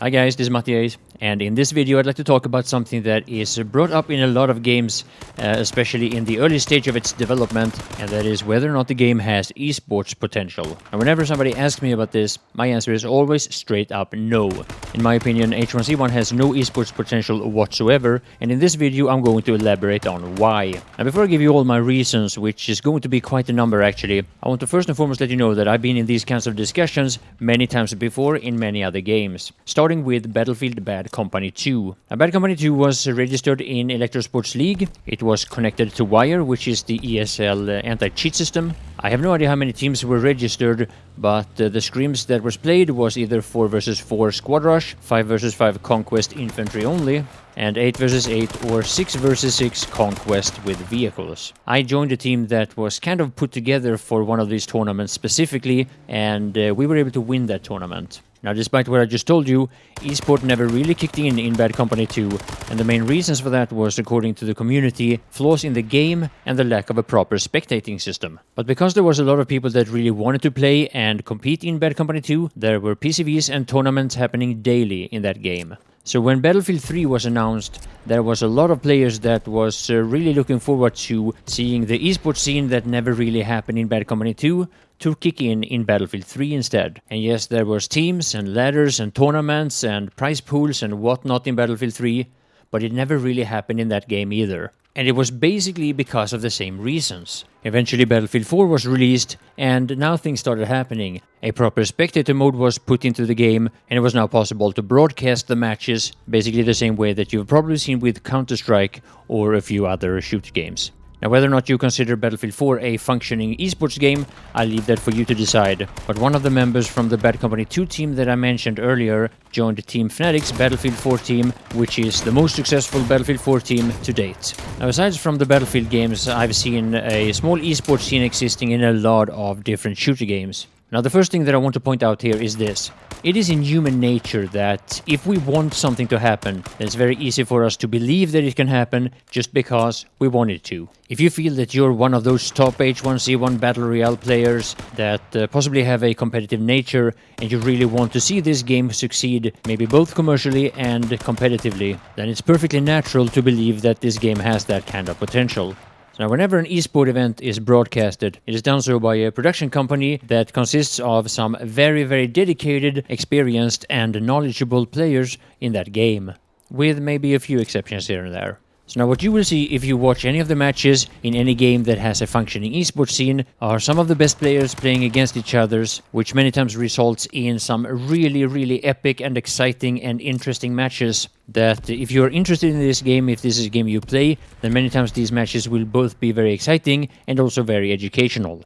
Hi guys, this is Mattias, and in this video I'd like to talk about something that is brought up in a lot of games, especially in the early stage of its development, and that is whether or not the game has esports potential. And whenever somebody asks me about this, my answer is always straight up no. In my opinion, H1Z1 has no esports potential whatsoever, and in this video I'm going to elaborate on why. Now before I give you all my reasons, which is going to be quite a number actually, I want to first and foremost let you know that I've been in these kinds of discussions many times before in many other games. Starting with Battlefield Bad Company 2. Now, Bad Company 2 was registered in Electrosports League. It was connected to Wire, which is the ESL anti-cheat system. I have no idea how many teams were registered, but the scrims that was played was either 4 vs 4 Squad Rush, 5 vs 5 Conquest Infantry only, and 8 vs 8 or 6 vs 6 Conquest with vehicles. I joined a team that was kind of put together for one of these tournaments specifically, and we were able to win that tournament. Now, despite what I just told you, eSport never really kicked in Bad Company 2, and the main reasons for that was, according to the community, flaws in the game and the lack of a proper spectating system. But because there was a lot of people that really wanted to play and compete in Bad Company 2, there were PCVs and tournaments happening daily in that game. So when Battlefield 3 was announced, there was a lot of players that was really looking forward to seeing the esports scene that never really happened in Bad Company 2 to kick in Battlefield 3 instead. And yes, there was teams and ladders and tournaments and prize pools and whatnot in Battlefield 3, but it never really happened in that game either. And it was basically because of the same reasons. Eventually Battlefield 4 was released, and now things started happening. A proper spectator mode was put into the game, and it was now possible to broadcast the matches, basically the same way that you've probably seen with Counter-Strike or a few other shooter games. Now, whether or not you consider Battlefield 4 a functioning esports game, I'll leave that for you to decide. But one of the members from the Bad Company 2 team that I mentioned earlier joined Team Fnatic's Battlefield 4 team, which is the most successful Battlefield 4 team to date. Now, aside from the Battlefield games, I've seen a small esports scene existing in a lot of different shooter games. Now, the first thing that I want to point out here is this. It is in human nature that if we want something to happen, then it's very easy for us to believe that it can happen just because we want it to. If you feel that you're one of those top H1Z1 Battle Royale players that possibly have a competitive nature and you really want to see this game succeed, maybe both commercially and competitively, then it's perfectly natural to believe that this game has that kind of potential. Now, whenever an esport event is broadcasted, it is done so by a production company that consists of some very, very dedicated, experienced, and knowledgeable players in that game, with maybe a few exceptions here and there. So now what you will see if you watch any of the matches in any game that has a functioning esports scene are some of the best players playing against each others, which many times results in some really, really epic and exciting and interesting matches that if you're interested in this game, if this is a game you play, then many times these matches will both be very exciting and also very educational.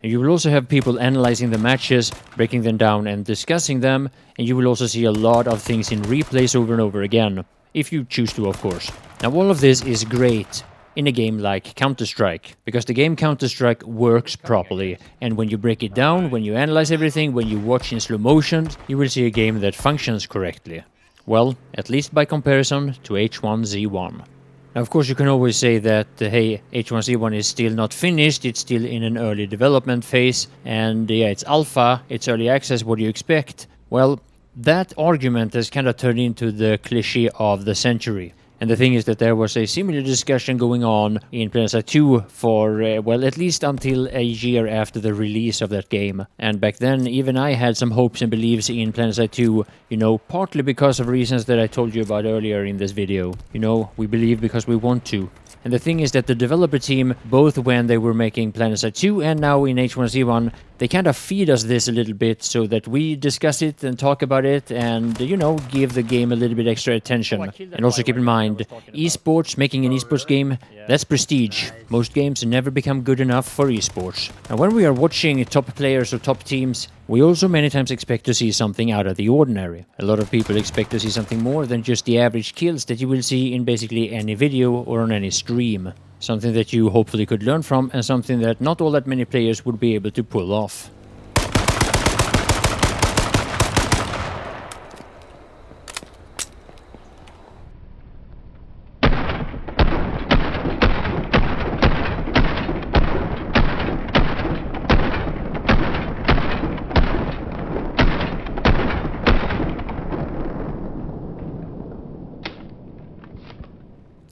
And you will also have people analyzing the matches, breaking them down and discussing them, and you will also see a lot of things in replays over and over again, if you choose to, of course. Now, all of this is great in a game like Counter-Strike, because the game Counter-Strike works properly, and when you break it down, when you analyze everything, when you watch in slow motion, you will see a game that functions correctly. Well, at least by comparison to H1Z1. Now, of course, you can always say that, hey, H1Z1 is still not finished, it's still in an early development phase, and yeah, it's alpha, it's early access, what do you expect? Well, that argument has kind of turned into the cliché of the century. And the thing is that there was a similar discussion going on in Planetside 2 for, well, at least until a year after the release of that game. And back then, even I had some hopes and beliefs in Planetside 2, you know, partly because of reasons that I told you about earlier in this video. You know, we believe because we want to. And the thing is that the developer team, both when they were making Planetside 2 and now in H1Z1, they kind of feed us this a little bit so that we discuss it and talk about it and, you know, give the game a little bit extra attention. And also keep in mind, esports, making an esports game, that's prestige. Most games never become good enough for esports. And when we are watching top players or top teams, we also many times expect to see something out of the ordinary. A lot of people expect to see something more than just the average kills that you will see in basically any video or on any stream. Something that you hopefully could learn from, and something that not all that many players would be able to pull off.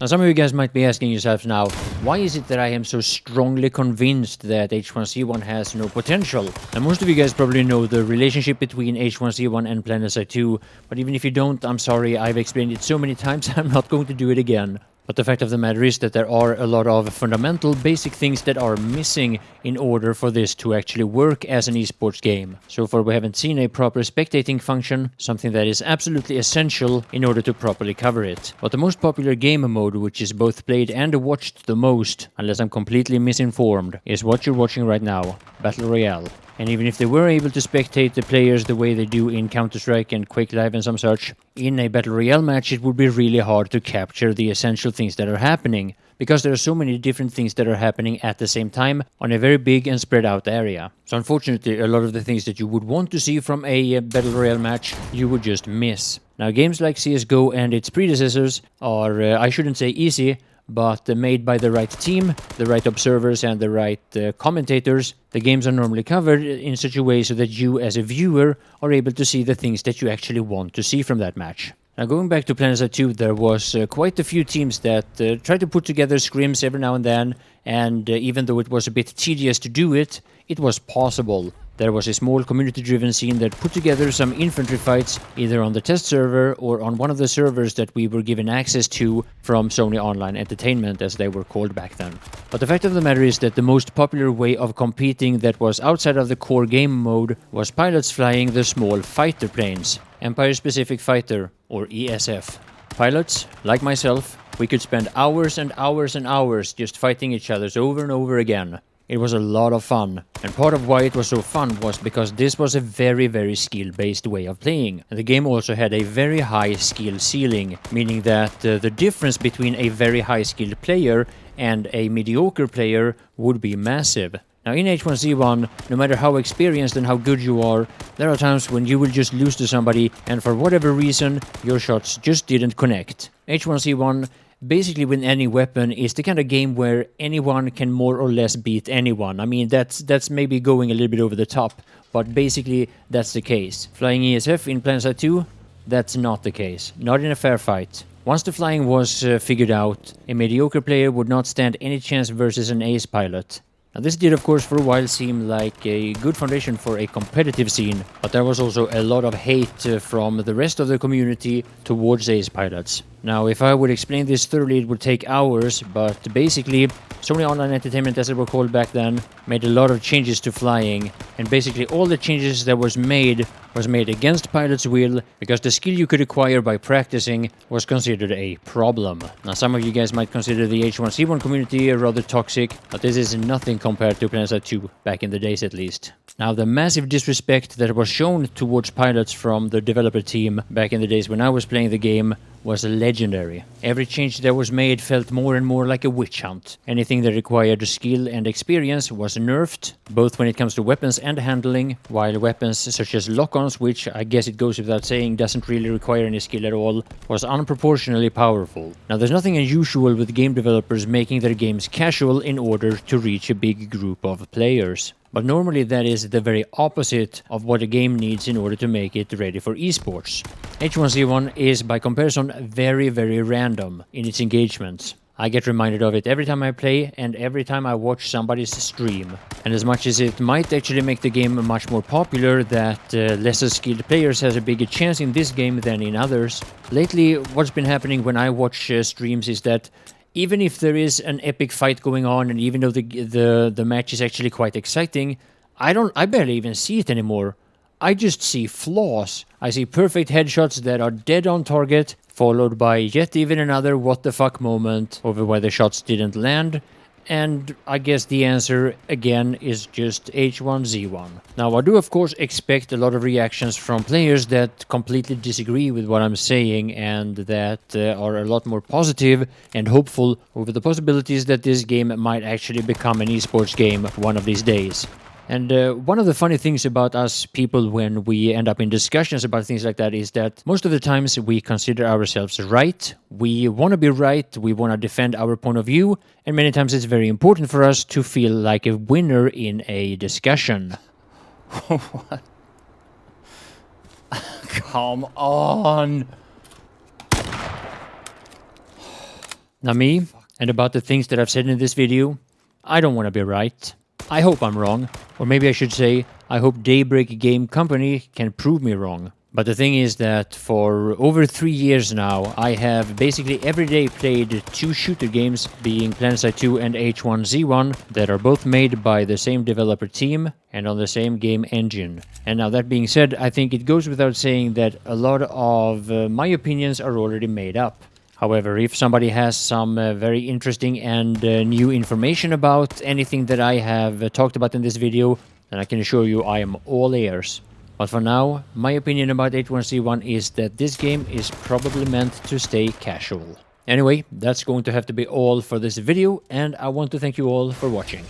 Now, some of you guys might be asking yourselves now, why is it that I am so strongly convinced that H1Z1 has no potential? And most of you guys probably know the relationship between H1Z1 and Planetside 2, but even if you don't, I'm sorry, I've explained it so many times, I'm not going to do it again. But the fact of the matter is that there are a lot of fundamental, basic things that are missing in order for this to actually work as an esports game. So far we haven't seen a proper spectating function, something that is absolutely essential in order to properly cover it. But the most popular game mode, which is both played and watched the most, unless I'm completely misinformed, is what you're watching right now, Battle Royale. And even if they were able to spectate the players the way they do in Counter-Strike and Quake Live and some such, in a Battle Royale match it would be really hard to capture the essential things that are happening, because there are so many different things that are happening at the same time on a very big and spread out area. So unfortunately, a lot of the things that you would want to see from a Battle Royale match, you would just miss. Now, games like CSGO and its predecessors are, I shouldn't say easy, but made by the right team, the right observers and the right commentators, the games are normally covered in such a way so that you as a viewer are able to see the things that you actually want to see from that match. Now, going back to Planetside 2, there was quite a few teams that tried to put together scrims every now and then, and even though it was a bit tedious to do it, it was possible. There was a small community-driven scene that put together some infantry fights, either on the test server or on one of the servers that we were given access to from Sony Online Entertainment, as they were called back then. But the fact of the matter is that the most popular way of competing that was outside of the core game mode was pilots flying the small fighter planes, Empire Specific Fighter, or ESF. Pilots, like myself, we could spend hours and hours and hours just fighting each other over and over again. It was a lot of fun, and part of why it was so fun was because this was a very skill-based way of playing. And the game also had a very high skill ceiling, meaning that the difference between a very high-skilled player and a mediocre player would be massive. Now, in H1Z1, no matter how experienced and how good you are, there are times when you will just lose to somebody, and for whatever reason, your shots just didn't connect. H1Z1, basically with any weapon, is the kind of game where anyone can more or less beat anyone. I mean, that's maybe going a little bit over the top, but basically that's the case. Flying ESF in Planetside 2, that's not the case. Not in a fair fight. Once the flying was figured out, a mediocre player would not stand any chance versus an ace pilot. Now, this did of course for a while seem like a good foundation for a competitive scene, but there was also a lot of hate from the rest of the community towards ace pilots. Now, if I would explain this thoroughly, it would take hours, but basically, Sony Online Entertainment, as it were called back then, made a lot of changes to flying, and basically all the changes that was made against pilots' will, because the skill you could acquire by practicing was considered a problem. Now, some of you guys might consider the H1Z1 community rather toxic, but this is nothing compared to Planetside 2, back in the days at least. Now, the massive disrespect that was shown towards pilots from the developer team back in the days when I was playing the game was legendary. Every change that was made felt more and more like a witch hunt. Anything that required skill and experience was nerfed, both when it comes to weapons and handling, while weapons such as lock-ons, which I guess it goes without saying doesn't really require any skill at all, was unproportionally powerful. Now, there's nothing unusual with game developers making their games casual in order to reach a big group of players. But normally that is the very opposite of what a game needs in order to make it ready for esports. H1Z1 is by comparison very random in its engagements. I get reminded of it every time I play and every time I watch somebody's stream. And as much as it might actually make the game much more popular that lesser skilled players has a bigger chance in this game than in others, lately what's been happening when I watch streams is that even if there is an epic fight going on, and even though the match is actually quite exciting, I barely even see it anymore. I just see flaws. I see perfect headshots that are dead on target, followed by yet even another what the fuck moment over why the shots didn't land. And I guess the answer, again, is just H1Z1. Now, I do of course expect a lot of reactions from players that completely disagree with what I'm saying and that are a lot more positive and hopeful over the possibilities that this game might actually become an esports game one of these days. And one of the funny things about us people when we end up in discussions about things like that is that most of the times we consider ourselves right. We want to be right, we want to defend our point of view, and many times it's very important for us to feel like a winner in a discussion. What? Come on! Now me, and about the things that I've said in this video, I don't want to be right. I hope I'm wrong, or maybe I should say, I hope Daybreak Game Company can prove me wrong. But the thing is that for over 3 years now, I have basically every day played 2 shooter games, being Planetside 2 and H1Z1, that are both made by the same developer team and on the same game engine. And now that being said, I think it goes without saying that a lot of my opinions are already made up. However, if somebody has some very interesting and new information about anything that I have talked about in this video, then I can assure you I am all ears. But for now, my opinion about H1Z1 is that this game is probably meant to stay casual. Anyway, that's going to have to be all for this video, and I want to thank you all for watching.